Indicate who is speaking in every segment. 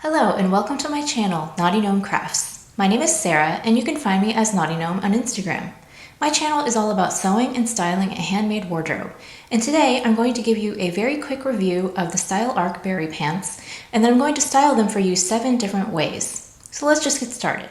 Speaker 1: Hello and welcome to my channel, Naughty Gnome Crafts. My name is Sarah and you can find me as Naughty Gnome on Instagram. My channel is all about sewing and styling a handmade wardrobe. And today I'm going to give you a very quick review of the Style Arc Berry pants, and then I'm going to style them for you 7 different ways. So let's just get started.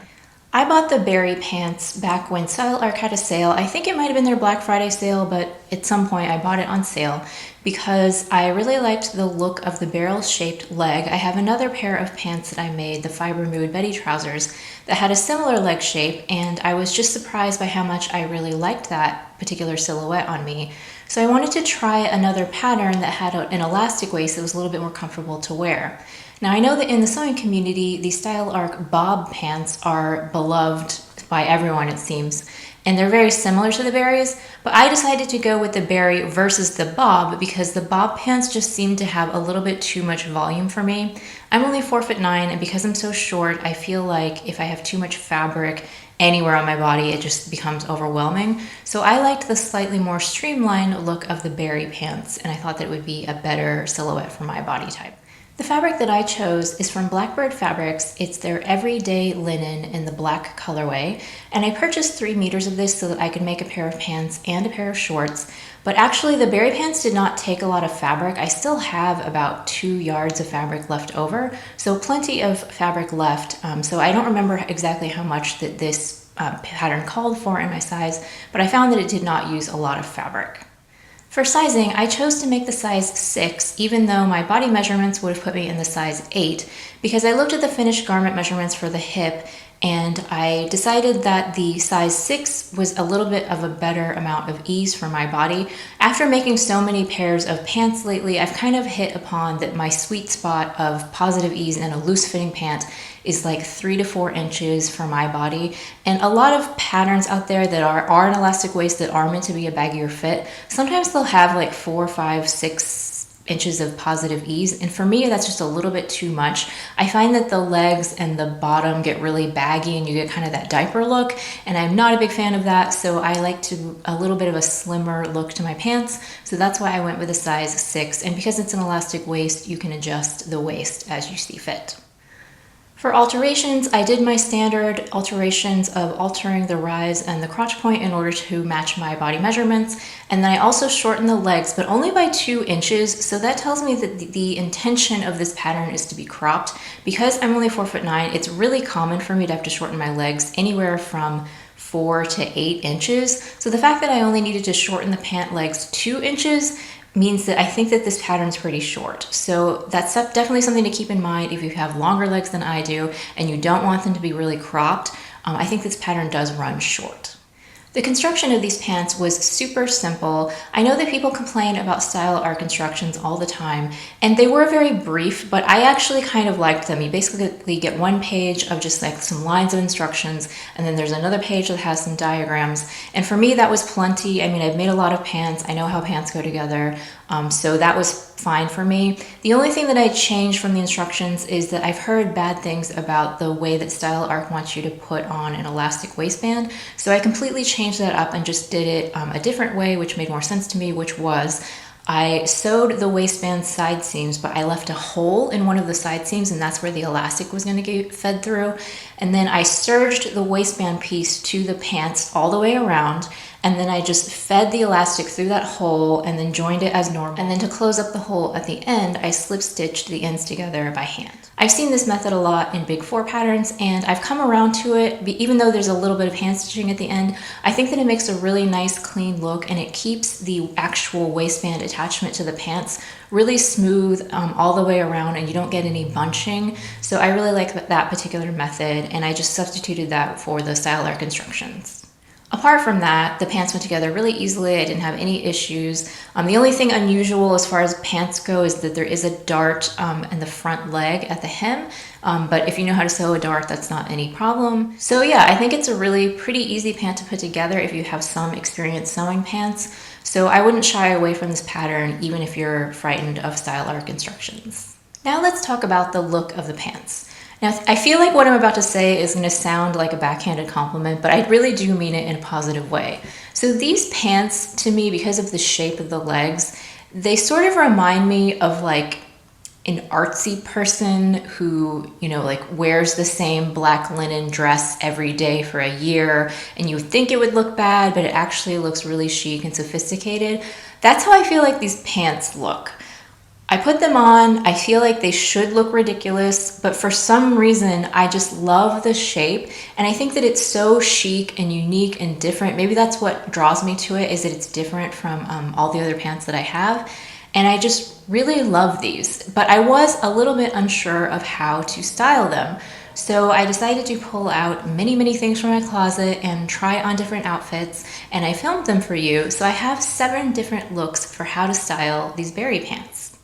Speaker 1: I bought the Berry pants back when Style Arc had a sale. I think it might have been their Black Friday sale, but at some point I bought it on sale because I really liked the look of the barrel-shaped leg. I have another pair of pants that I made, the Fiber Mood Betty trousers, that had a similar leg shape, and I was just surprised by how much I really liked that particular silhouette on me. So I wanted to try another pattern that had an elastic waist that was a little bit more comfortable to wear. Now I know that in the sewing community, the Style Arc bob pants are beloved by everyone, it seems, and they're very similar to the berries, but I decided to go with the berry versus the bob because the bob pants just seem to have a little bit too much volume for me. I'm only 4'9", and because I'm so short, I feel like if I have too much fabric anywhere on my body, it just becomes overwhelming. So I liked the slightly more streamlined look of the berry pants, and I thought that it would be a better silhouette for my body type. The fabric that I chose is from Blackbird Fabrics. It's their everyday linen in the black colorway, and I purchased 3 meters of this so that I could make a pair of pants and a pair of shorts. But actually the berry pants did not take a lot of fabric. I still have about 2 yards of fabric left over, so plenty of fabric left. So I don't remember exactly how much that this pattern called for in my size, but I found that it did not use a lot of fabric. For sizing, I chose to make the size 6, even though my body measurements would have put me in the size 8, because I looked at the finished garment measurements for the hip, and I decided that the size 6 was a little bit of a better amount of ease for my body. After making so many pairs of pants lately, I've kind of hit upon that my sweet spot of positive ease in a loose-fitting pant is like 3 to 4 inches for my body. And a lot of patterns out there that are an elastic waist that are meant to be a baggier fit, sometimes they'll have like 4, 5, 6 inches of positive ease, and for me that's just a little bit too much. I find that the legs and the bottom get really baggy and you get kind of that diaper look, and I'm not a big fan of that, so I like a little bit of a slimmer look to my pants, so that's why I went with a size 6, and because it's an elastic waist, you can adjust the waist as you see fit. For alterations, I did my standard alterations of altering the rise and the crotch point in order to match my body measurements. And then I also shortened the legs, but only by 2 inches. So that tells me that the intention of this pattern is to be cropped. Because I'm only 4'9", it's really common for me to have to shorten my legs anywhere from 4 to 8 inches. So the fact that I only needed to shorten the pant legs 2 inches means that I think that this pattern's pretty short. So that's definitely something to keep in mind if you have longer legs than I do and you don't want them to be really cropped. I think this pattern does run short. The construction of these pants was super simple. I know that people complain about Style Arc instructions all the time, and they were very brief, but I actually kind of liked them. You basically get 1 page of just like some lines of instructions, and then there's another page that has some diagrams. And for me, that was plenty. I mean, I've made a lot of pants. I know how pants go together. So that was fine for me. The only thing that I changed from the instructions is that I've heard bad things about the way that Style Arc wants you to put on an elastic waistband. So I completely changed that up and just did it a different way, which made more sense to me, which was I sewed the waistband side seams, but I left a hole in one of the side seams, and that's where the elastic was going to get fed through. And then I serged the waistband piece to the pants all the way around, and then I just fed the elastic through that hole and then joined it as normal. And then to close up the hole at the end, I slip stitched the ends together by hand. I've seen this method a lot in Big 4 patterns, and I've come around to it. Even though there's a little bit of hand stitching at the end, I think that it makes a really nice clean look, and it keeps the actual waistband attachment to the pants really smooth all the way around, and you don't get any bunching. So I really like that particular method, and I just substituted that for the Style Arc instructions. Apart from that, the pants went together really easily. I didn't have any issues. The only thing unusual as far as pants go is that there is a dart in the front leg at the hem, but if you know how to sew a dart, that's not any problem. So yeah, I think it's a really pretty easy pant to put together if you have some experience sewing pants. So I wouldn't shy away from this pattern even if you're frightened of Style Arc instructions. Now let's talk about the look of the pants. Now, I feel like what I'm about to say is going to sound like a backhanded compliment, but I really do mean it in a positive way. So these pants, to me, because of the shape of the legs, they sort of remind me of like an artsy person who, like wears the same black linen dress every day for a year, and you think it would look bad, but it actually looks really chic and sophisticated. That's how I feel like these pants look. I put them on, I feel like they should look ridiculous, but for some reason, I just love the shape, and I think that it's so chic and unique and different. Maybe that's what draws me to it, is that it's different from all the other pants that I have, and I just really love these. But I was a little bit unsure of how to style them, so I decided to pull out many things from my closet and try on different outfits, and I filmed them for you, so I have 7 different looks for how to style these berry pants.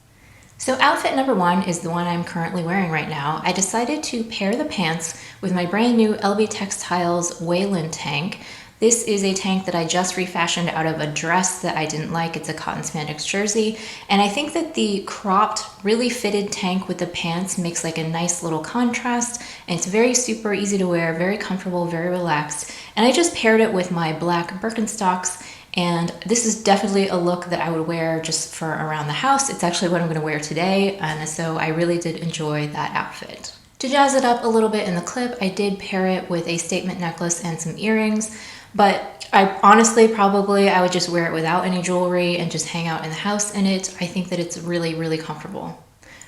Speaker 1: So outfit number 1 is the one I'm currently wearing right now. I decided to pair the pants with my brand new LB Textiles Wayland tank. This is a tank that I just refashioned out of a dress that I didn't like. It's a cotton spandex jersey. And I think that the cropped, really fitted tank with the pants makes like a nice little contrast. And it's very super easy to wear, very comfortable, very relaxed. And I just paired it with my black Birkenstocks. And this is definitely a look that I would wear just for around the house. It's actually what I'm going to wear today, and so I really did enjoy that outfit. To jazz it up a little bit in the clip, I did pair it with a statement necklace and some earrings, but I honestly I would just wear it without any jewelry and just hang out in the house in it. I think that it's really comfortable.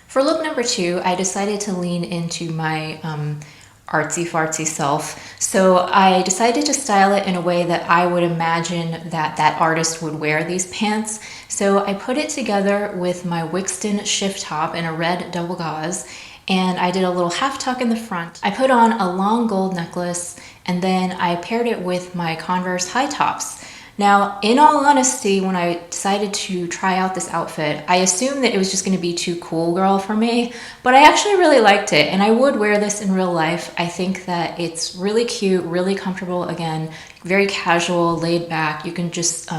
Speaker 1: For look number 2, I decided to lean into my artsy-fartsy self. So I decided to style it in a way that I would imagine that artist would wear these pants. So I put it together with my Wixton shift top in a red double gauze, and I did a little half tuck in the front. I put on a long gold necklace, and then I paired it with my Converse high tops. Now, in all honesty, when I decided to try out this outfit, I assumed that it was just going to be too cool girl for me, but I actually really liked it, and I would wear this in real life. I think that it's really cute, really comfortable, again, very casual, laid back. You can just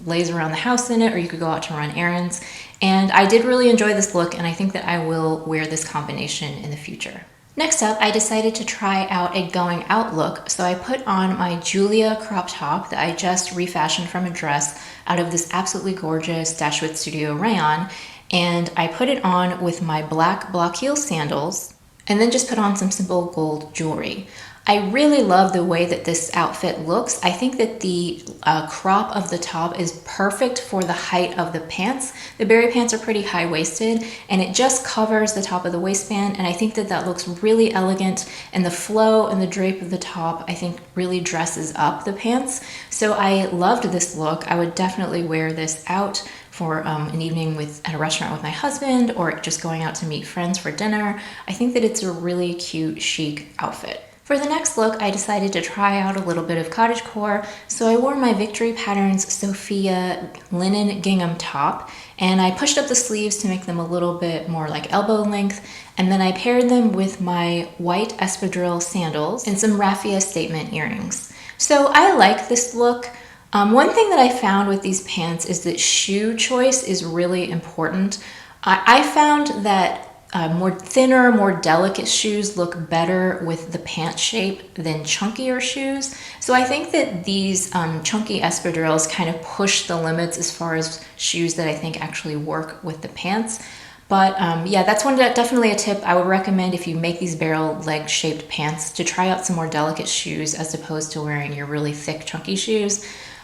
Speaker 1: laze around the house in it, or you could go out to run errands, and I did really enjoy this look, and I think that I will wear this combination in the future. Next up, I decided to try out a going out look, so I put on my Julia crop top that I just refashioned from a dress out of this absolutely gorgeous Dashwood Studio rayon, and I put it on with my black block heel sandals, and then just put on some simple gold jewelry. I really love the way that this outfit looks. I think that the crop of the top is perfect for the height of the pants. The berry pants are pretty high-waisted, and it just covers the top of the waistband, and I think that that looks really elegant, and the flow and the drape of the top, I think, really dresses up the pants. So I loved this look. I would definitely wear this out for an evening at a restaurant with my husband, or just going out to meet friends for dinner. I think that it's a really cute, chic outfit. For the next look, I decided to try out a little bit of cottagecore, so I wore my Victory Patterns Sophia linen gingham top, and I pushed up the sleeves to make them a little bit more like elbow length, and then I paired them with my white espadrille sandals and some raffia statement earrings. So I like this look. One thing that I found with these pants is that shoe choice is really important. I found that more thinner, more delicate shoes look better with the pant shape than chunkier shoes. So I think that these chunky espadrilles kind of push the limits as far as shoes that I think actually work with the pants. But yeah, that's definitely a tip I would recommend if you make these barrel leg shaped pants, to try out some more delicate shoes as opposed to wearing your really thick chunky shoes.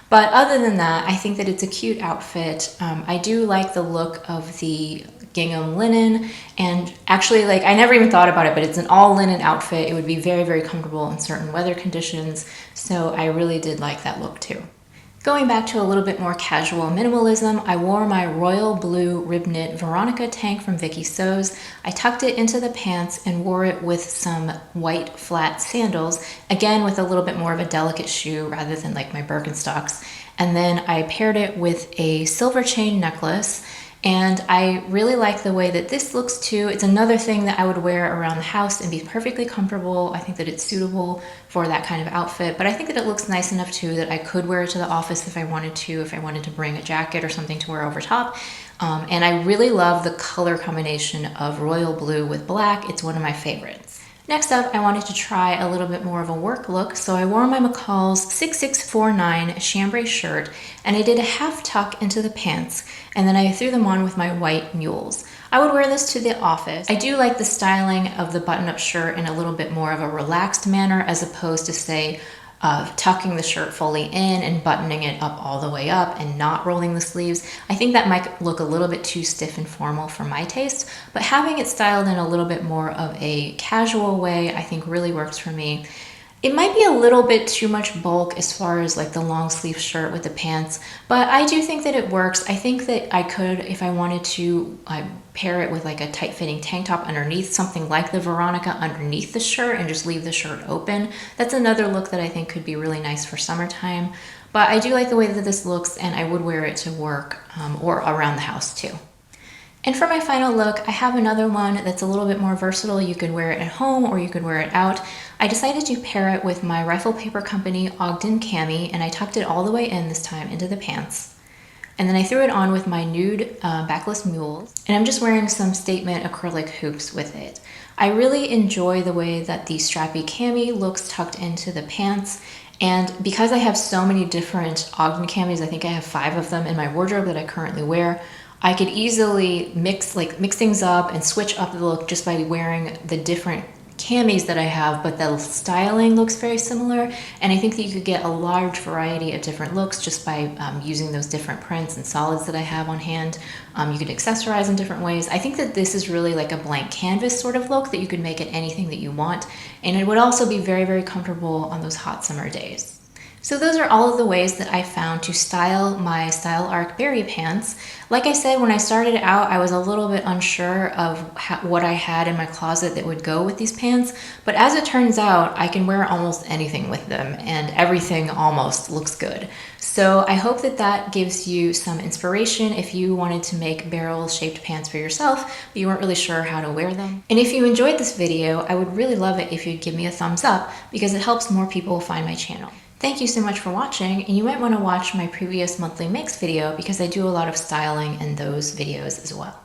Speaker 1: But other than that, I think that it's a cute outfit. I do like the look of the gingham linen, and actually, like, I never even thought about it, but it's an all linen outfit. It would be very comfortable in certain weather conditions, so I really did like that look too. Going back to a little bit more casual minimalism, I wore my royal blue rib knit Veronica tank from Vicky Sews. I tucked it into the pants and wore it with some white flat sandals, again with a little bit more of a delicate shoe rather than like my Birkenstocks. And then I paired it with a silver chain necklace, and I really like the way that this looks too. It's another thing that I would wear around the house and be perfectly comfortable. I think that it's suitable for that kind of outfit, but I think that it looks nice enough too that I could wear it to the office if I wanted to bring a jacket or something to wear over top. And I really love the color combination of royal blue with black. It's one of my favorites. Next up, I wanted to try a little bit more of a work look, so I wore my McCall's 6649 chambray shirt, and I did a half tuck into the pants, and then I threw them on with my white Mules. I would wear this to the office. I do like the styling of the button-up shirt in a little bit more of a relaxed manner, as opposed to, say, tucking the shirt fully in and buttoning it up all the way up and not rolling the sleeves. I think that might look a little bit too stiff and formal for my taste, but having it styled in a little bit more of a casual way, I think really works for me. It might be a little bit too much bulk as far as like the long sleeve shirt with the pants, but I do think that it works. I think that I could, if I wanted to, pair it with like a tight fitting tank top underneath, something like the Veronica underneath the shirt and just leave the shirt open. That's another look that I think could be really nice for summertime. But I do like the way that this looks, and I would wear it to work or around the house too. And for my final look, I have another one that's a little bit more versatile. You could wear it at home or you could wear it out. I decided to pair it with my Rifle Paper Company Ogden cami, and I tucked it all the way in this time into the pants. And then I threw it on with my Nude backless Mules, and I'm just wearing some statement acrylic hoops with it. I really enjoy the way that the strappy cami looks tucked into the pants, and because I have so many different Ogden camis, I think I have 5 of them in my wardrobe that I currently wear, I could easily mix things up and switch up the look just by wearing the different camis that I have, but the styling looks very similar, and I think that you could get a large variety of different looks just by using those different prints and solids that I have on hand. You could accessorize in different ways. I think that this is really like a blank canvas sort of look that you could make it anything that you want, and it would also be very, very comfortable on those hot summer days. So those are all of the ways that I found to style my Style Arc berry pants. Like I said, when I started out, I was a little bit unsure of what I had in my closet that would go with these pants, but as it turns out, I can wear almost anything with them, and everything almost looks good. So I hope that that gives you some inspiration if you wanted to make barrel-shaped pants for yourself, but you weren't really sure how to wear them. And if you enjoyed this video, I would really love it if you'd give me a thumbs up, because it helps more people find my channel. Thank you so much for watching, and you might want to watch my previous monthly makes video because I do a lot of styling in those videos as well.